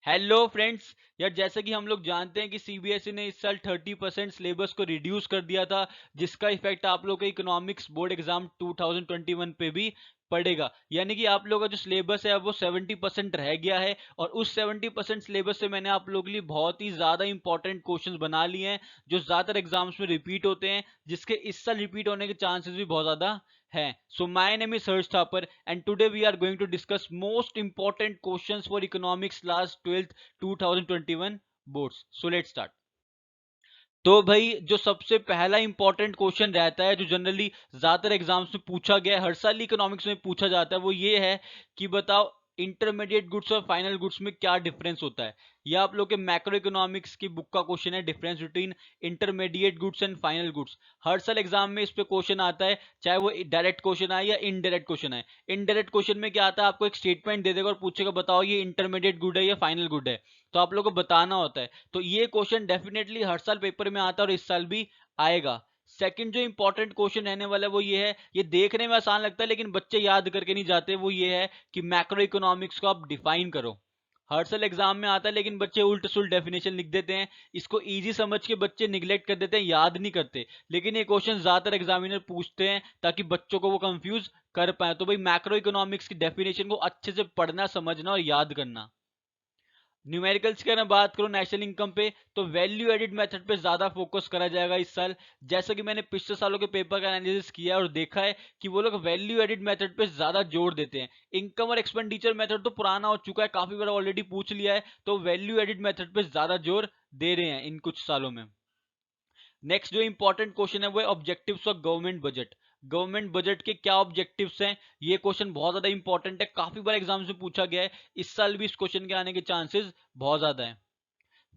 Hello friends. यार जैसे कि हम लोग जानते हैं कि सीबीएसई ने इस साल 30% सिलेबस को रिड्यूस कर दिया था, जिसका इफेक्ट आप लोग के इकोनॉमिक्स बोर्ड एग्जाम 2021 पे भी पड़ेगा। यानी कि आप लोगों का जो सिलेबस है वो 70% रह गया है, और उस 70% सिलेबस से मैंने आप लोगों के लिए बहुत ही ज्यादा इंपॉर्टेंट क्वेश्चंस बना लिए हैं जो ज्यादातर एग्जाम्स में रिपीट होते हैं, जिसके इस साल रिपीट होने के चांसेस भी बहुत ज्यादा है। So my name is Harsh Thapar and today we are going to discuss most important questions for economics class 12th 2021 boards. So let's start. तो भाई जो सबसे पहला इंपॉर्टेंट क्वेश्चन रहता है जो जनरली ज्यादातर एग्जाम्स में पूछा गया है, हर साल इकोनॉमिक्स में पूछा जाता है, वो ये है कि बताओ इंटरमीडिएट गुड्स और फाइनल गुड्स में क्या डिफरेंस होता है। यह आप लोग के मैक्रो इकोनॉमिक्स की बुक का क्वेश्चन है, difference between intermediate goods and final goods. हर साल एग्जाम में इस पे क्वेश्चन आता है, चाहे वो डायरेक्ट क्वेश्चन आए या इनडायरेक्ट क्वेश्चन आए। इनडायरेक्ट क्वेश्चन में क्या आता है, आपको एक स्टेटमेंट दे देगा और पूछेगा बताओ ये इंटरमीडिएट गुड है या फाइनल गुड है, तो आप लोग को बताना होता है। तो ये क्वेश्चन डेफिनेटली हर साल पेपर में आता है और इस साल भी आएगा। सेकंड जो इंपॉर्टेंट क्वेश्चन रहने वाला है वो ये है, ये देखने में आसान लगता है लेकिन बच्चे याद करके नहीं जाते, वो ये है कि मैक्रो इकोनॉमिक्स को आप डिफाइन करो। हर साल एग्जाम में आता है लेकिन बच्चे उल्ट सुल्ट डेफिनेशन लिख देते हैं, इसको इजी समझ के बच्चे निगलेक्ट कर देते हैं, याद नहीं करते। लेकिन ये क्वेश्चन ज्यादातर एग्जामिनर पूछते हैं ताकि बच्चों को वो कंफ्यूज कर पाए। तो भाई मैक्रो इकोनॉमिक्स की डेफिनेशन को अच्छे से पढ़ना, समझना और याद करना। न्यूमेरिकल्स की अगर मैं बात करूं नेशनल इनकम पे, तो वैल्यू एडिड मेथड पे ज्यादा फोकस करा जाएगा इस साल। जैसा कि मैंने पिछले सालों के पेपर का एनालिसिस किया है और देखा है कि वो लोग वैल्यू एडिड मेथड पे ज्यादा जोर देते हैं। इनकम और एक्सपेंडिचर मेथड तो पुराना हो चुका है, काफी बार ऑलरेडी पूछ लिया है, तो वैल्यू एडिड मेथड पे ज्यादा जोर दे रहे हैं इन कुछ सालों में। नेक्स्ट जो इंपॉर्टेंट क्वेश्चन है वो है objectives of government budget. Government budget के क्या ऑब्जेक्टिव्स हैं, ये क्वेश्चन बहुत ज्यादा इंपॉर्टेंट है, काफी बार एग्जाम्स में पूछा गया है, इस साल भी इस क्वेश्चन के आने के चांसेस बहुत ज्यादा है।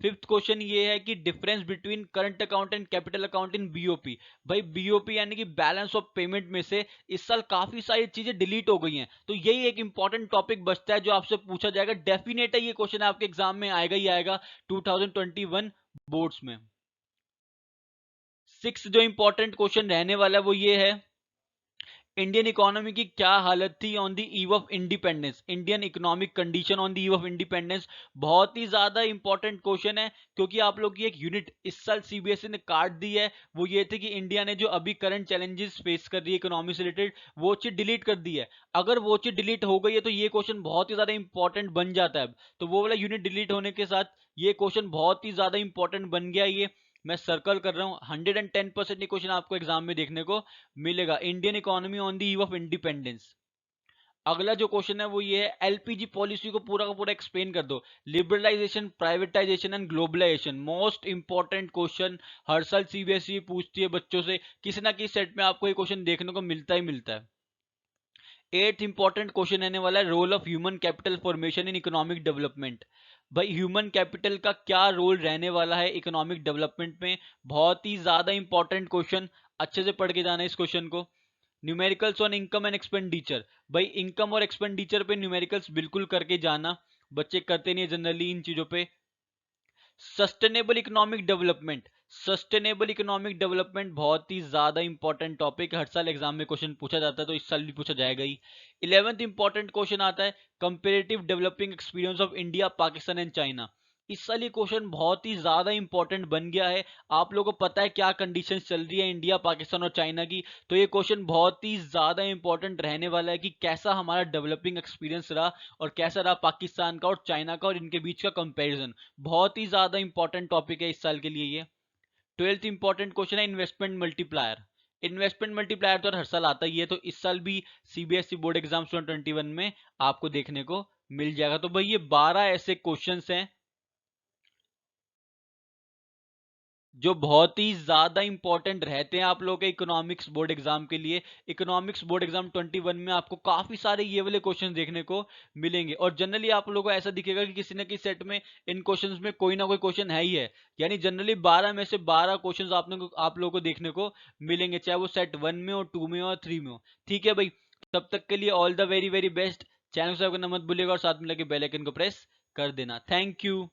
फिफ्थ क्वेश्चन ये है कि difference between current account and capital account in BOP. भाई बीओपी यानी कि बैलेंस ऑफ पेमेंट में से इस साल काफी सारी चीजें डिलीट हो गई हैं, तो यही एक इंपॉर्टेंट टॉपिक बचता है जो आपसे पूछा जाएगा। डेफिनेट है ये क्वेश्चन आपके एग्जाम में आएगा ही आएगा 2021 बोर्ड्स में। सिक्स जो इंपॉर्टेंट क्वेश्चन रहने वाला है वो ये है, इंडियन इकोनॉमी की क्या हालत थी on the eve of independence. Indian economic condition on the eve of independence बहुत ही ज्यादा इंपॉर्टेंट क्वेश्चन है, क्योंकि आप लोग की एक यूनिट इस साल सीबीएसई ने काट दी है। वो ये थी कि इंडिया ने जो अभी करंट चैलेंजेस फेस कर रही है इकोनॉमी से रिलेटेड, वो चीज डिलीट कर दी है। अगर वो चीज डिलीट हो गई है तो ये क्वेश्चन बहुत ही ज्यादा इंपॉर्टेंट बन जाता है। अब तो वो वाला यूनिट डिलीट होने के साथ ये क्वेश्चन बहुत ही ज्यादा इंपॉर्टेंट बन गया। ये मैं सर्कल कर रहा हूँ, 110% ये क्वेश्चन आपको एग्जाम में देखने को मिलेगा। Indian economy on the eve of independence. अगला जो क्वेश्चन है वो ये है, एलपीजी पॉलिसी को पूरा का पूरा एक्सप्लेन कर दो। Liberalisation, privatisation and globalisation, most important question हर साल सीबीएसई पूछती है बच्चों से, किसी ना किसी सेट में आपको ये क्वेश्चन देखने को मिलता ही मिलता है। एट्थ इंपॉर्टेंट क्वेश्चन रहने वाला है, role of human capital formation in economic development. भाई ह्यूमन कैपिटल का क्या रोल रहने वाला है इकोनॉमिक डेवलपमेंट में, बहुत ही ज्यादा इंपॉर्टेंट क्वेश्चन, अच्छे से पढ़ के जाना इस क्वेश्चन को। Numericals on income and expenditure, भाई इनकम और एक्सपेंडिचर पे न्यूमेरिकल्स बिल्कुल करके जाना, बच्चे करते नहीं है जनरली इन चीजों पे। Sustainable economic development, sustainable economic development बहुत ही ज्यादा इंपॉर्टेंट टॉपिक, हर साल एग्जाम में क्वेश्चन पूछा जाता है तो इस साल भी पूछा जाएगा ही। 11th इंपॉर्टेंट क्वेश्चन आता है, comparative developing experience of India, Pakistan and China. इस साल ये क्वेश्चन बहुत ही ज्यादा इंपॉर्टेंट बन गया है। आप लोगों को पता है क्या कंडीशंस चल रही है इंडिया, पाकिस्तान और चाइना की, तो ये क्वेश्चन बहुत ही ज्यादा इंपॉर्टेंट रहने वाला है कि कैसा हमारा डेवलपिंग एक्सपीरियंस रहा और कैसा रहा पाकिस्तान का और चाइना का, और इनके बीच का कंपैरिजन। बहुत ही ज्यादा इंपॉर्टेंट टॉपिक है इस साल के लिए ये। 12th इंपॉर्टेंट क्वेश्चन है, इन्वेस्टमेंट मल्टीप्लायर। इन्वेस्टमेंट मल्टीप्लायर तो हर साल आता ही है, तो इस साल भी सीबीएसई बोर्ड एग्जाम 2021 में आपको देखने को मिल जाएगा। तो भाई ये 12 ऐसे क्वेश्चंस हैं जो बहुत ही ज्यादा इंपॉर्टेंट रहते हैं आप लोगों के इकोनॉमिक्स बोर्ड एग्जाम के लिए। इकोनॉमिक्स बोर्ड एग्जाम 21 में आपको काफी सारे ये वाले क्वेश्चन देखने को मिलेंगे, और जनरली आप लोगों को ऐसा दिखेगा कि किसी न किसी सेट में इन क्वेश्चंस में कोई ना कोई क्वेश्चन है ही है। यानी जनरली 12 में से 12 क्वेश्चन आप लोगों को देखने को मिलेंगे, चाहे वो सेट 1 में हो, 2 में हो और 3 में हो। ठीक है भाई, तब तक के लिए all the very very best. Channel subscribe करना मत भूलिएगा और साथ में लगे बेल आइकन को प्रेस कर देना। Thank you.